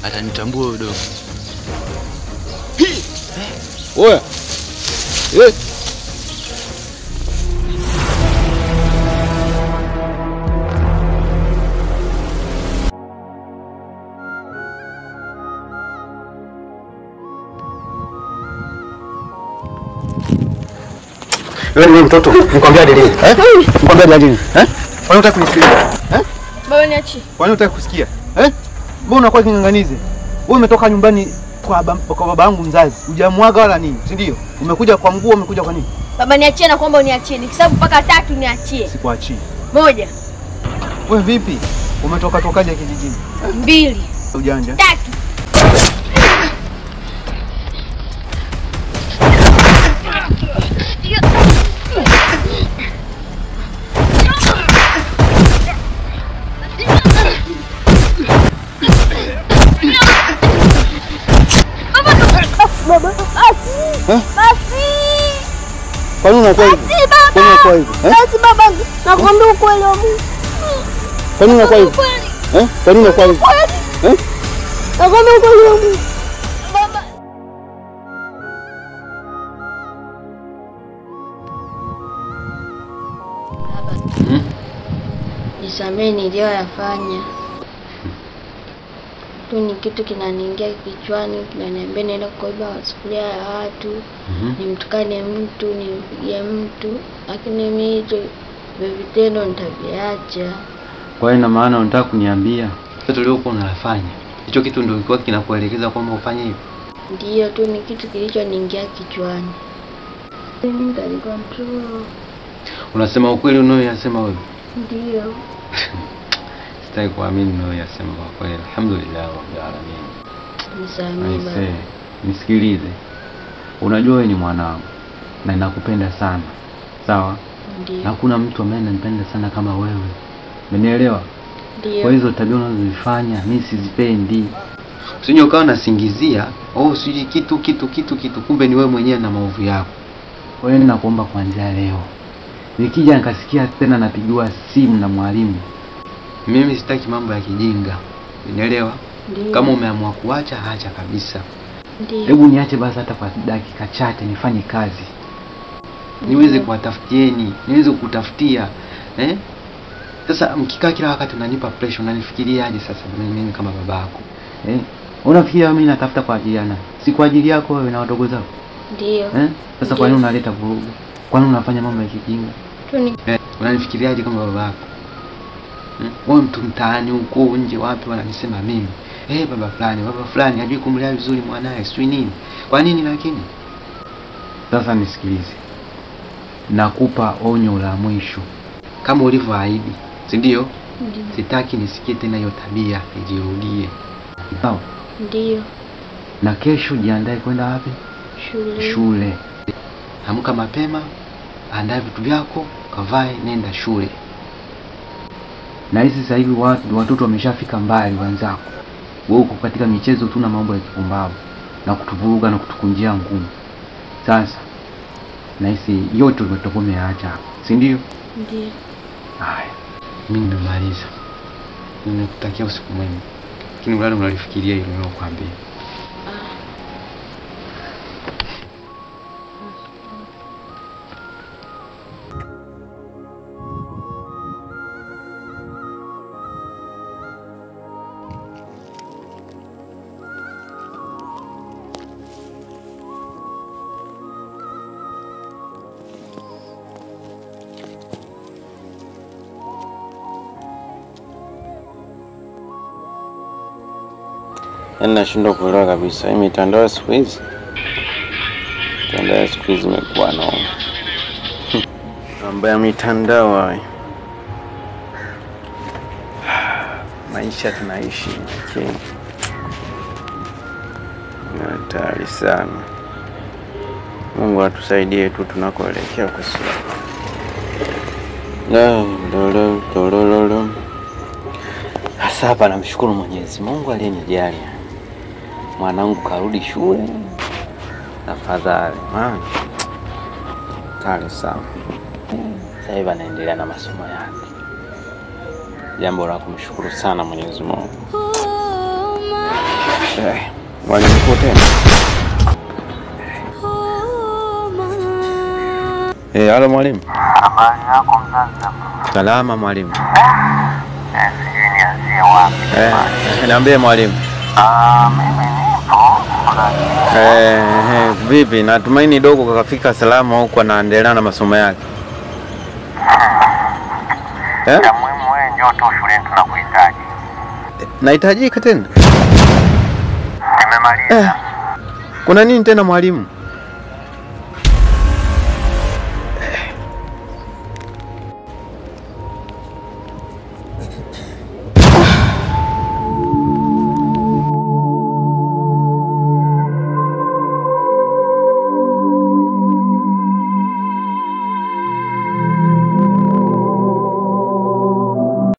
Atanitambua udogo. Oya. Wewe mtoto, nikwambia lini? Nikwambia lini? Kwani unataka kunisikia? Baba niachi. Kwani unataka kusikia? Mbona unakuwa kinganganize? Wewe umetoka nyumbani kwa baba yangu mzazi. Hujamwaga wala nini, si ndio? Umekuja kwa mguu, umekuja kwa nini? Baba niachie na kwamba uniachie. Nikisabu mpaka 3 niachie. Sikuachii. 1. Wewe vipi? Umetoka tokaje kijijini? 2. Ujanja. 3. Baba, basi. Kwa nini unakuwa hivi? Kwa nini unakuwa hivi? Basi baba, nakwambia ukweli wa Mungu. Kwa nini unakuwa hivi? Kwa nini unakuwa hivi? Nakwambia ukweli wa Mungu. Baba. Baba. Nisamehe niliyoyafanya. Tu ni kitu kinaniingia kichwani, kinaniambia naenda kuiba sufuria ya watu, nimtukane mtu, nimpigie mtu, lakini mimi hicho vitendo nitaviacha. Kwa hiyo ina maana unataka kuniambia kitu uliokuwa unafanya hicho kitu ndio kilikuwa kinakuelekeza kwamba ufanye hivyo? Ndio, tu ni kitu kilichoniingia kichwani. Mimi nitalicontrol. Unasema ukweli unaoyasema wewe? Ndio. Sitaki kuamini unaoyasema kwa kweli. Alhamdulillah rabbil alamin. Nisamehe baba. Nisikilize. Unajua wewe ni mwanangu na ninakupenda sana. Sawa? Ndio. Na kuna mtu ambaye ananipenda sana kama wewe. Umenielewa? Ndio. Kwa hizo tabia unazozifanya mimi sizipendi. Usije ukawa unasingizia, siji kitu kumbe ni wewe mwenyewe na maovu yako. Kwa hiyo ninakuomba kuanzia leo. Nikija nikasikia tena napigiwa simu na mwalimu. Mimi sitaki mambo ya kijinga. Unielewa? Kama umeamua kuacha, acha kabisa. Ndio. Hebu niache basi hata kwa dakika chache nifanye kazi. Niweze kuwatafutieni, niweze kukutafutia. Sasa mkikaa kila wakati unanipa pressure, unanifikiriaje sasa mimi kama babako? Unafikiria mimi natafuta kwa ajili yana? Si kwa ajili yako wewe na wadogo zako? Ndio. Sasa kwa nini unaleta vurugu? Kwa nini unafanya mambo ya kijinga? Tu Unanifikiriaje kama babako? Wewe mtu mtaani huko nje wapi wananisema mimi? Baba fulani hajui kumlea vizuri mwanae, sio nini? Kwa nini lakini? Sasa nisikilize. Nakupa onyo la mwisho. Kama ulivyoahidi, si ndio? Ndio. Sitaki nisikie tena hiyo tabia ijirudie. Sawa? Ndio. Na kesho jiandae kwenda wapi? Shule. Amka mapema, andaa vitu vyako, kavae, nenda shule. Na hizi sasa hivi watoto wameshafika mbali wenzako. Wewe uko katika michezo tu na mambo ya kipumbavu na kutuvuruga na kutukunjia ngumu. Sasa na hizi yote umetoka umeacha, si ndio? Ndio. Haya. Mimi nimemaliza. Ninakutakia usiku mwema. Lakini ulale unalifikiria hilo nilokuambia. Nashindwa kuelewa kabisa hii mitandao ya siku hizi. Mitandao ya siku hizi imekuwa noma. Mambo ya mitandao haya. Maisha tunaishi Kenya. Ni hatari sana. Mungu atusaidie tu tunakoelekea kwa sasa. Sasa hapa namshukuru Mwenyezi Mungu aliyenijalia. Mwanangu karudi shule. Tafadhali, Kale sana. Sasa hivi anaendelea na masomo yake. Jambo la kumshukuru sana Mwenyezi Mungu. Mwalimu mkuu tena. Halo mwalimu. Habari yako mzazi? Salama mwalimu. Sijui nianzie wapi. Niambie mwalimu. Mimi nipo. Vipi? Natumaini dogo kakafika salama huko anaendelea na masomo yake. Ya muhimu wewe njoo tu shuleni tunakuhitaji. Nahitajika tena? Nimemaliza. Kuna nini tena mwalimu?